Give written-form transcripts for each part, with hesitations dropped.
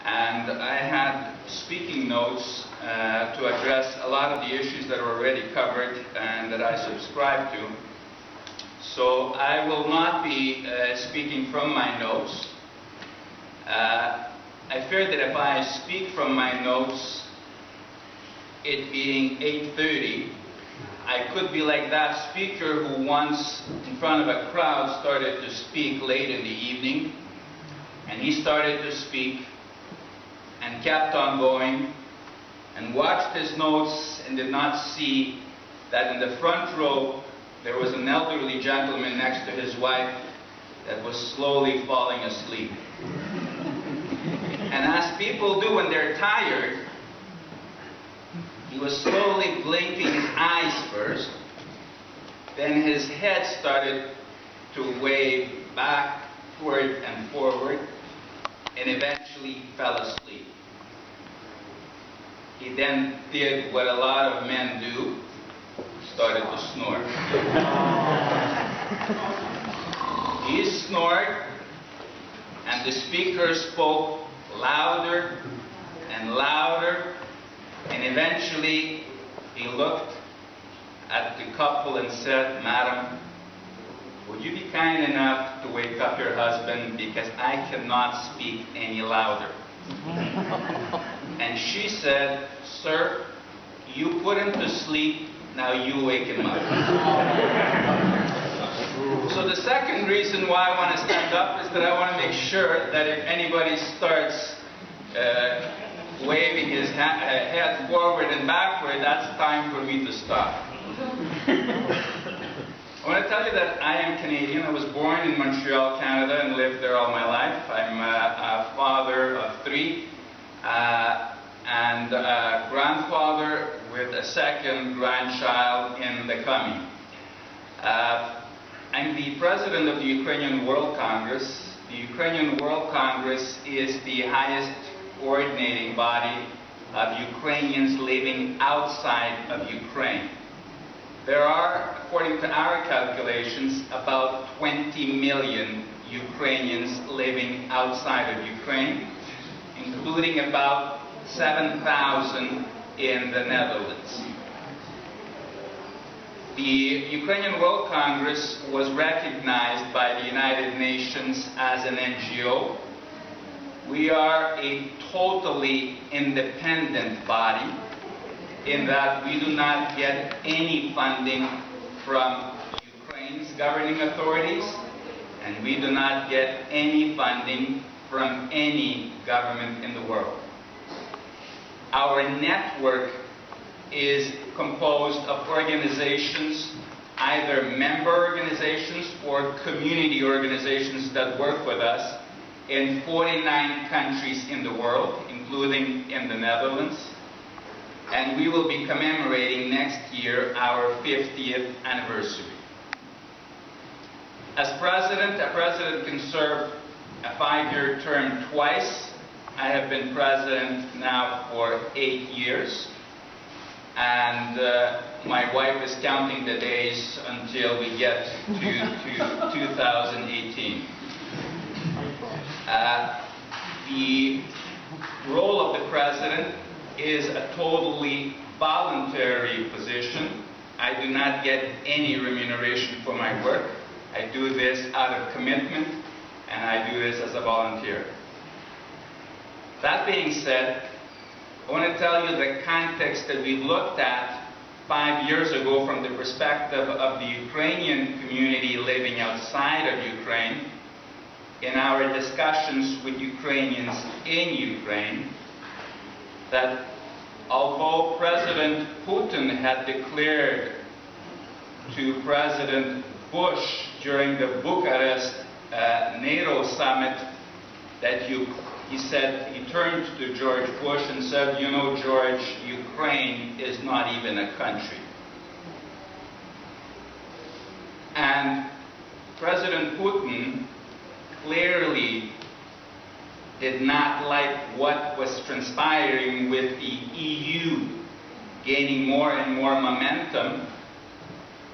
and I had speaking notes to address a lot of the issues that are already covered and that I subscribe to. So I will not be speaking from my notes. I fear that if I speak from my notes, it being 8:30, I could be like that speaker who once, in front of a crowd, started to speak late in the evening, and he started to speak and kept on going and watched his notes and did not see that in the front row there was an elderly gentleman next to his wife that was slowly falling asleep. And as people do when they're tired, he was slowly blinking his eyes first, then his head started to wave backward and forward, and eventually fell asleep. He then did what a lot of men do, started to snore. He snored, and the speaker spoke louder and louder, and eventually he looked at the couple and said, "Madam, would you be kind enough to wake up your husband because I cannot speak any louder?" And she said, "Sir, you put him to sleep, now you wake him up." So the second reason why I want to stand up is that I want to make sure that if anybody starts waving his head forward and backward, that's time for me to stop. I want to tell you that I am Canadian. I was born in Montreal, Canada, and lived there all my life. I'm a father of 3 and a grandfather with a second grandchild in the coming. I'm the president of the Ukrainian World Congress. The Ukrainian World Congress is the highest coordinating body of Ukrainians living outside of Ukraine. There are, according to our calculations, about 20 million Ukrainians living outside of Ukraine, including about 7,000 in the Netherlands. The Ukrainian World Congress was recognized by the United Nations as an NGO. We are a totally independent body in that we do not get any funding from Ukraine's governing authorities, and we do not get any funding from any government in the world. Our network is composed of organizations, either member organizations or community organizations that work with us in 49 countries in the world, including in the Netherlands. And we will be commemorating next year our 50th anniversary. As president, a president can serve a 5-year term twice. I have been president now for 8 years. And my wife is counting the days until we get to 2018. The role of the president is a totally voluntary position. I do not get any remuneration for my work. I do this out of commitment, and I do this as a volunteer. That being said, I want to tell you the context that we looked at 5 years ago from the perspective of the Ukrainian community living outside of Ukraine in our discussions with Ukrainians in Ukraine, that although President Putin had declared to President Bush during the Bucharest NATO summit that he said, he turned to George Bush and said, "You know, George, Ukraine is not even a country." And President Putin clearly did not like what was transpiring with the EU gaining more and more momentum,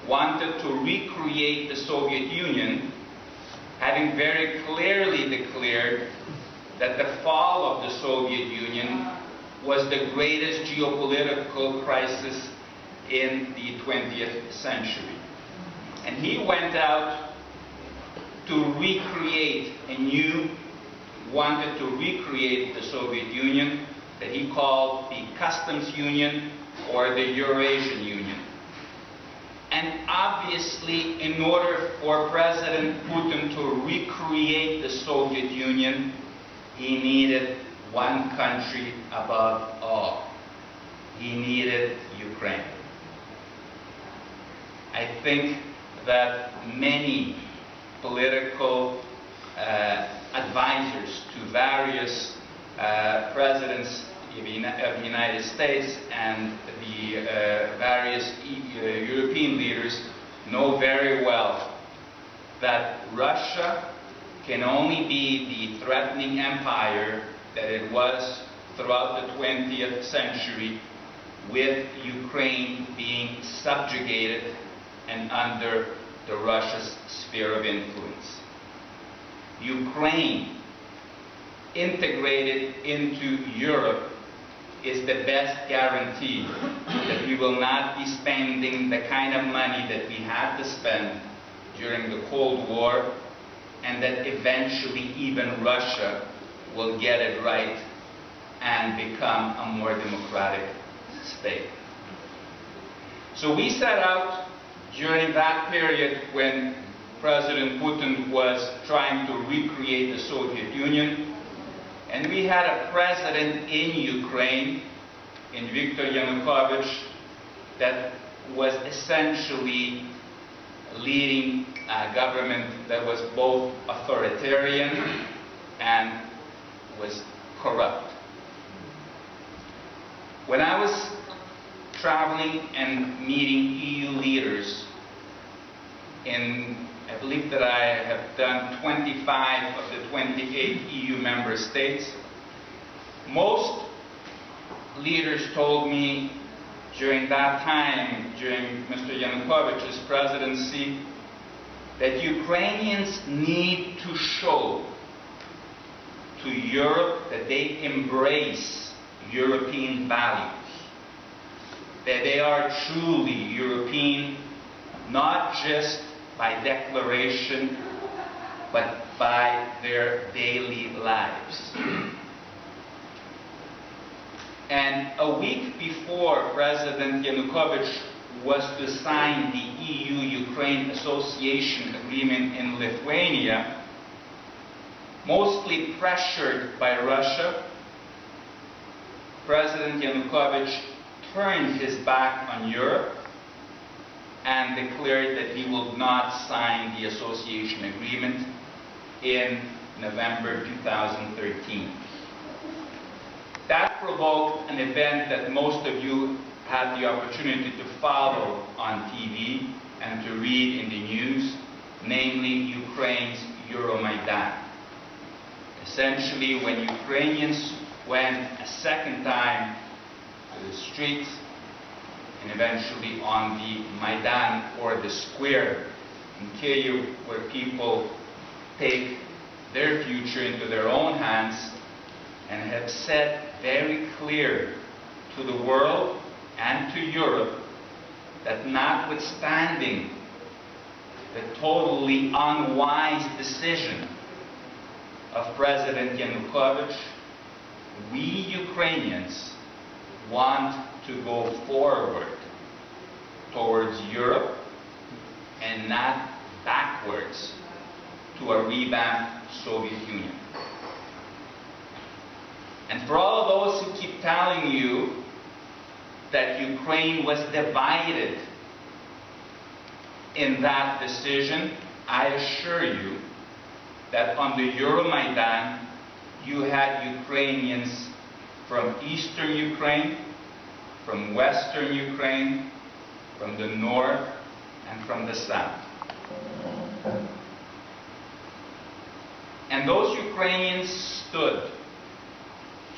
wanted to recreate the Soviet Union, having very clearly declared that the fall of the Soviet Union was the greatest geopolitical crisis in the 20th century. And he went out to recreate wanted to recreate the Soviet Union that he called the Customs Union or the Eurasian Union. And obviously, in order for President Putin to recreate the Soviet Union, he needed one country above all. He needed Ukraine. I think that many political advisors to various presidents of the United States and the various European leaders know very well that Russia can only be the threatening empire that it was throughout the 20th century, with Ukraine being subjugated and under the Russia's sphere of influence. Ukraine integrated into Europe is the best guarantee that we will not be spending the kind of money that we had to spend during the Cold War, and that eventually even Russia will get it right and become a more democratic state. So we set out during that period when President Putin was trying to recreate the Soviet Union, and we had a president in Ukraine, in Viktor Yanukovych, that was essentially leading a government that was both authoritarian and was corrupt. When I was traveling and meeting EU leaders I believe that I have done 25 of the 28 EU member states, most leaders told me during that time, during Mr. Yanukovych's presidency, that Ukrainians need to show to Europe that they embrace European values, that they are truly European, not just by declaration, but by their daily lives. And a week before President Yanukovych was to sign the EU-Ukraine Association Agreement in Lithuania, mostly pressured by Russia, President Yanukovych turned his back on Europe and declared that he will not sign the association agreement in November 2013. That provoked an event that most of you had the opportunity to follow on TV and to read in the news, namely Ukraine's Euromaidan. Essentially, when Ukrainians went a second time to the streets, and eventually on the Maidan, or the square in Kyiv, where people take their future into their own hands and have said very clear to the world and to Europe that notwithstanding the totally unwise decision of President Yanukovych, we Ukrainians want to go forward towards Europe and not backwards to a revamped Soviet Union. And for all of those who keep telling you that Ukraine was divided in that decision, I assure you that on the Euromaidan you had Ukrainians from eastern Ukraine, from western Ukraine, from the north, and from the south. And those Ukrainians stood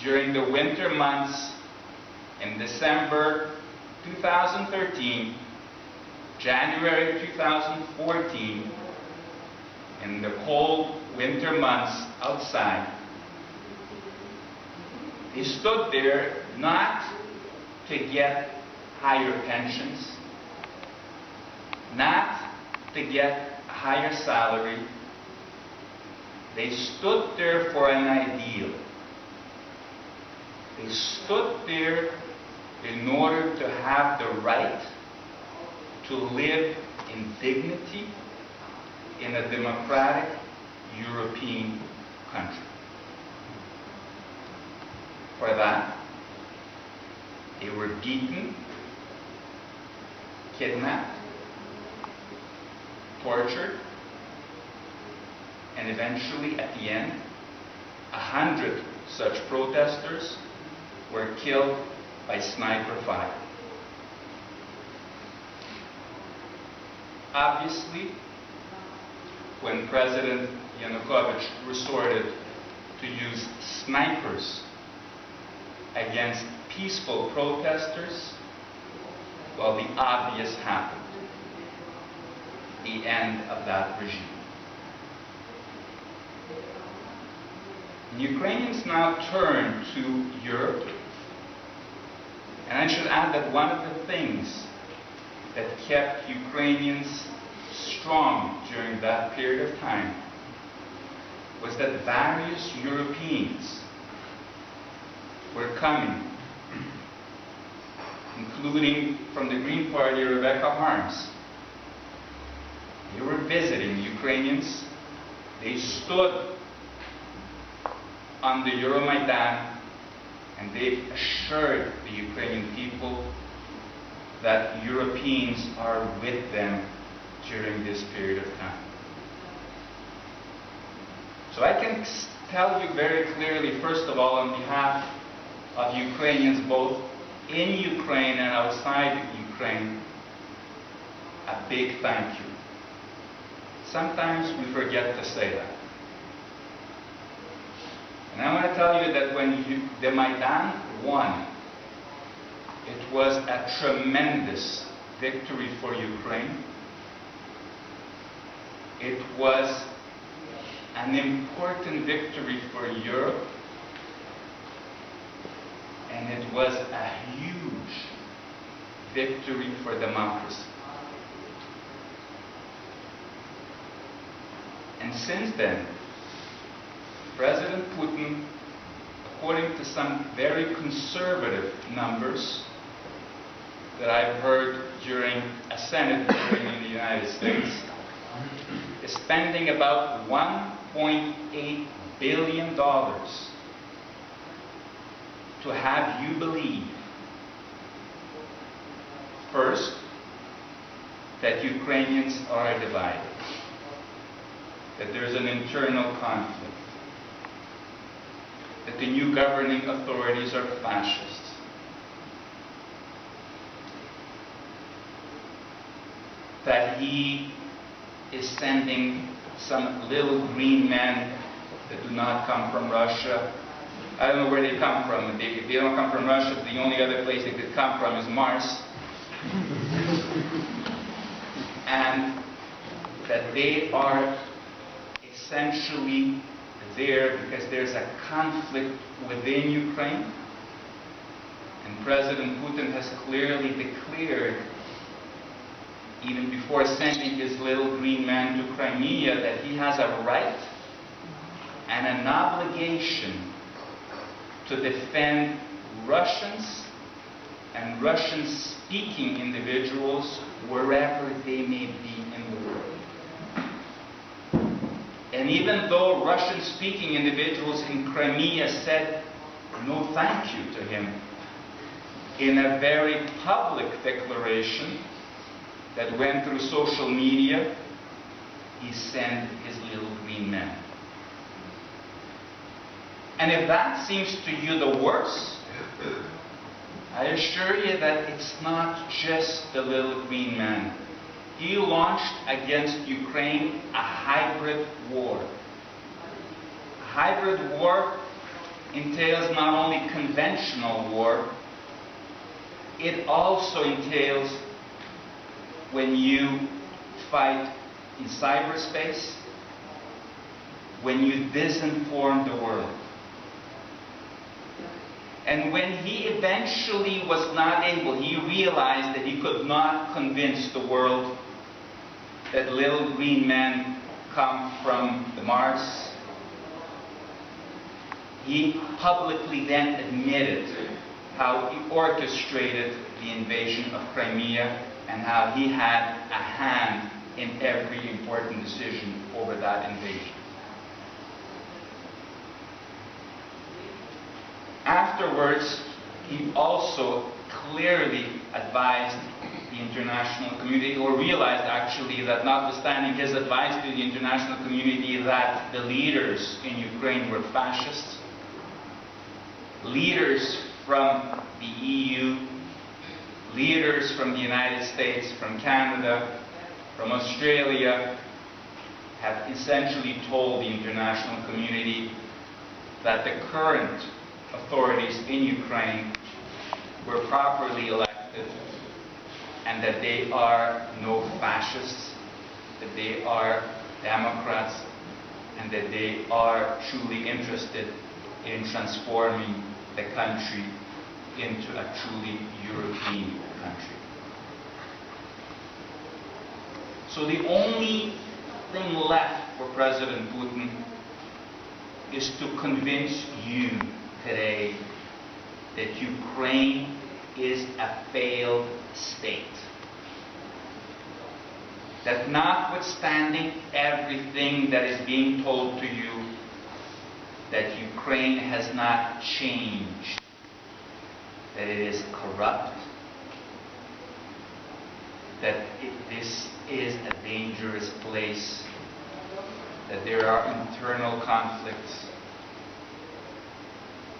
during the winter months in December 2013, January 2014, in the cold winter months outside, They stood there not to get higher pensions, not to get a higher salary. They stood there for an ideal. They stood there in order to have the right to live in dignity in a democratic European country. For that, they were beaten, kidnapped, tortured, and eventually, at the end, 100 such protesters were killed by sniper fire. Obviously, when President Yanukovych resorted to use snipers against peaceful protesters, well, the obvious happened. The end of that regime. Ukrainians now turn to Europe, and I should add that one of the things that kept Ukrainians strong during that period of time was that various Europeans were coming, including from the Green Party, Rebecca Harms. They were visiting Ukrainians. They stood on the Euromaidan, and they assured the Ukrainian people that Europeans are with them during this period of time. So I can tell you very clearly, first of all, on behalf of Ukrainians both in Ukraine and outside Ukraine, a big thank you. Sometimes we forget to say that. And I want to tell you that when the Maidan won, it was a tremendous victory for Ukraine. It was an important victory for Europe, and it was a huge victory for democracy. And since then, President Putin, according to some very conservative numbers that I've heard during a Senate hearing in the United States, is spending about $1.8 billion to have you believe, first, that Ukrainians are divided, that there's an internal conflict, that the new governing authorities are fascists, that he is sending some little green men that do not come from Russia. I don't know where they come from. If they don't come from Russia, the only other place they could come from is Mars. And that they are essentially there because there's a conflict within Ukraine. And President Putin has clearly declared, even before sending his little green man to Crimea, that he has a right and an obligation to defend Russians and Russian-speaking individuals wherever they may be in the world. And even though Russian-speaking individuals in Crimea said no thank you to him, in a very public declaration that went through social media, he sent his little green man. And if that seems to you the worst, I assure you that it's not just the little green man. He launched against Ukraine a hybrid war. A hybrid war entails not only conventional war, it also entails when you fight in cyberspace, when you disinform the world. And when he eventually was not able, he realized that he could not convince the world that little green men come from the Mars. He publicly then admitted how he orchestrated the invasion of Crimea and how he had a hand in every important decision over that invasion. Afterwards, he also clearly advised the international community, or realized actually that notwithstanding his advice to the international community that the leaders in Ukraine were fascists, leaders from the EU, leaders from the United States, from Canada, from Australia, have essentially told the international community that the current authorities in Ukraine were properly elected and that they are no fascists, that they are democrats, and that they are truly interested in transforming the country into a truly European country. So the only thing left for President Putin is to convince you today that Ukraine is a failed state. That notwithstanding everything that is being told to you, that Ukraine has not changed, that it is corrupt, that this is a dangerous place, that there are internal conflicts,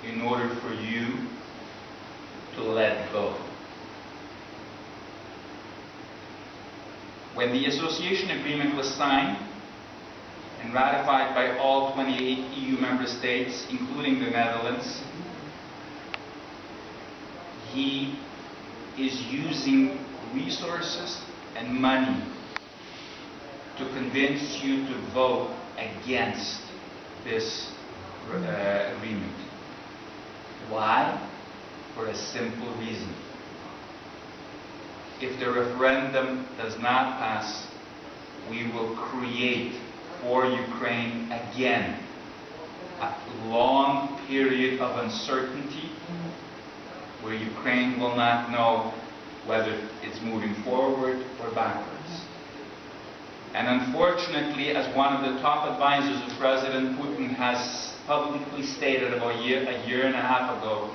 in order for you to let go. When the association agreement was signed and ratified by all 28 EU member states, including the Netherlands, he is using resources and money to convince you to vote against this agreement. Why? For a simple reason. If the referendum does not pass, we will create for Ukraine again a long period of uncertainty where Ukraine will not know whether it's moving forward or backwards. And unfortunately, as one of the top advisors of President Putin has publicly stated about a year and a half ago,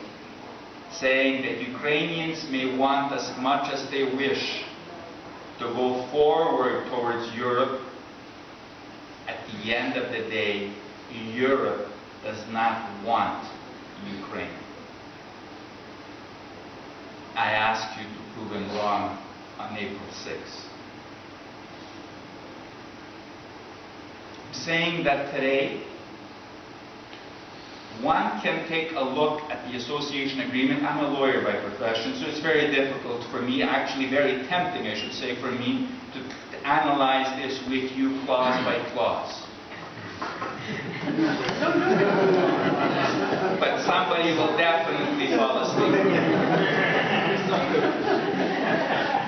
saying that Ukrainians may want as much as they wish to go forward towards Europe, at the end of the day, Europe does not want Ukraine. I ask you to prove him wrong on April 6th. I'm saying that today, one can take a look at the association agreement. I'm a lawyer by profession, so it's very difficult for me, actually very tempting, I should say, for me to analyze this with you clause by clause. But somebody will definitely fall asleep.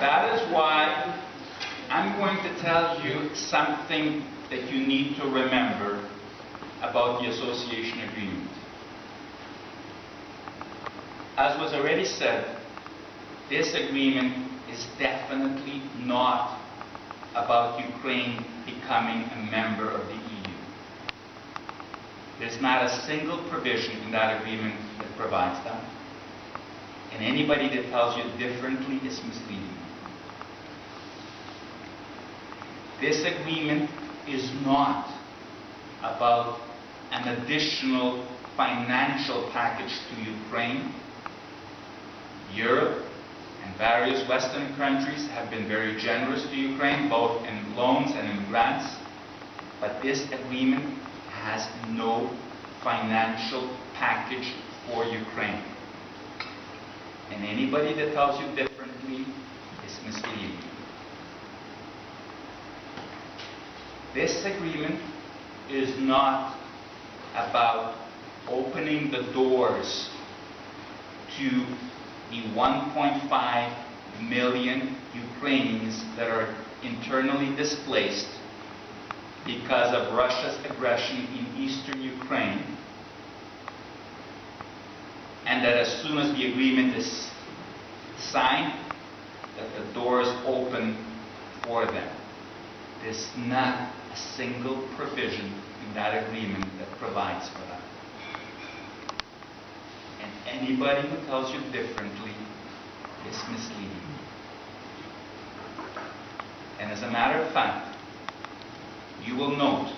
That is why I'm going to tell you something that you need to remember about the association agreement. As was already said, this agreement is definitely not about Ukraine becoming a member of the EU. There's not a single provision in that agreement that provides that. And anybody that tells you differently is misleading. This agreement is not about an additional financial package to Ukraine. Europe and various Western countries have been very generous to Ukraine, both in loans and in grants, but this agreement has no financial package for Ukraine. And anybody that tells you differently is misleading. This agreement is not about opening the doors to the 1.5 million Ukrainians that are internally displaced because of Russia's aggression in eastern Ukraine, and that as soon as the agreement is signed, that the doors open for them. There's not a single provision in that agreement that provides for that. And anybody who tells you differently is misleading. And as a matter of fact, you will note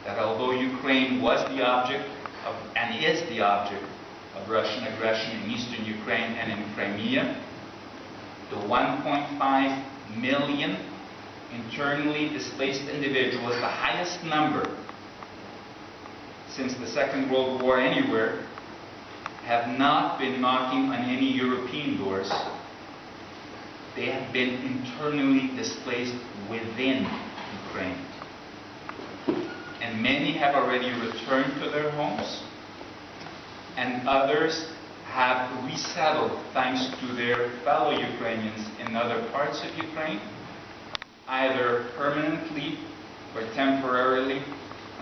that although Ukraine was the object of, and is the object of Russian aggression in eastern Ukraine and in Crimea, the 1.5 million internally displaced individuals, the highest number since the Second World War anywhere, have not been knocking on any European doors. They have been internally displaced within Ukraine. And many have already returned to their homes, and others have resettled thanks to their fellow Ukrainians in other parts of Ukraine, either permanently or temporarily,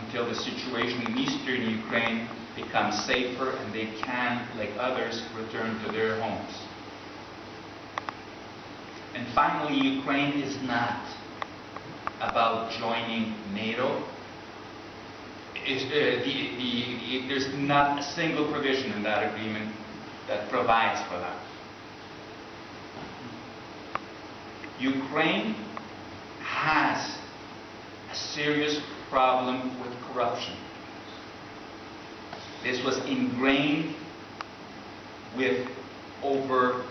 until the situation in eastern Ukraine becomes safer and they can, like others, return to their homes. And finally, Ukraine is not about joining NATO. There's not a single provision in that agreement that provides for that. Ukraine has a serious problem with corruption. This was ingrained with over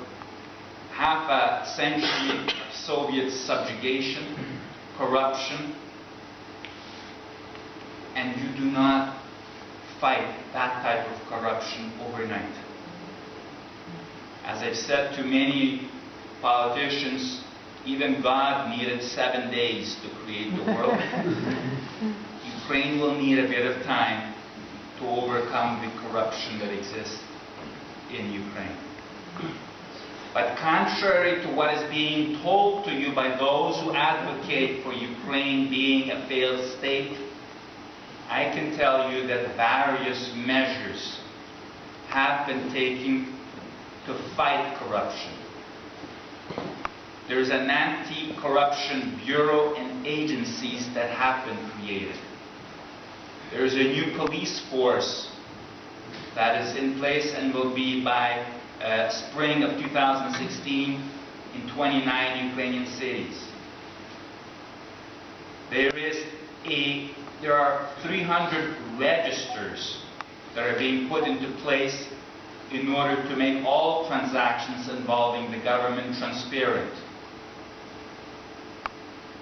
half a century of Soviet subjugation, corruption, and you do not fight that type of corruption overnight. As I've said to many politicians, even God needed 7 days to create the world. Ukraine will need a bit of time to overcome the corruption that exists in Ukraine. But contrary to what is being told to you by those who advocate for Ukraine being a failed state, I can tell you that various measures have been taken to fight corruption. There's an anti-corruption bureau and agencies that have been created. There's a new police force that is in place and will be by spring of 2016 in 29 Ukrainian cities. There are 300 registers that are being put into place in order to make all transactions involving the government transparent.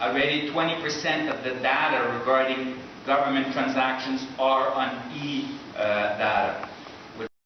Already 20% of the data regarding government transactions are on e-data.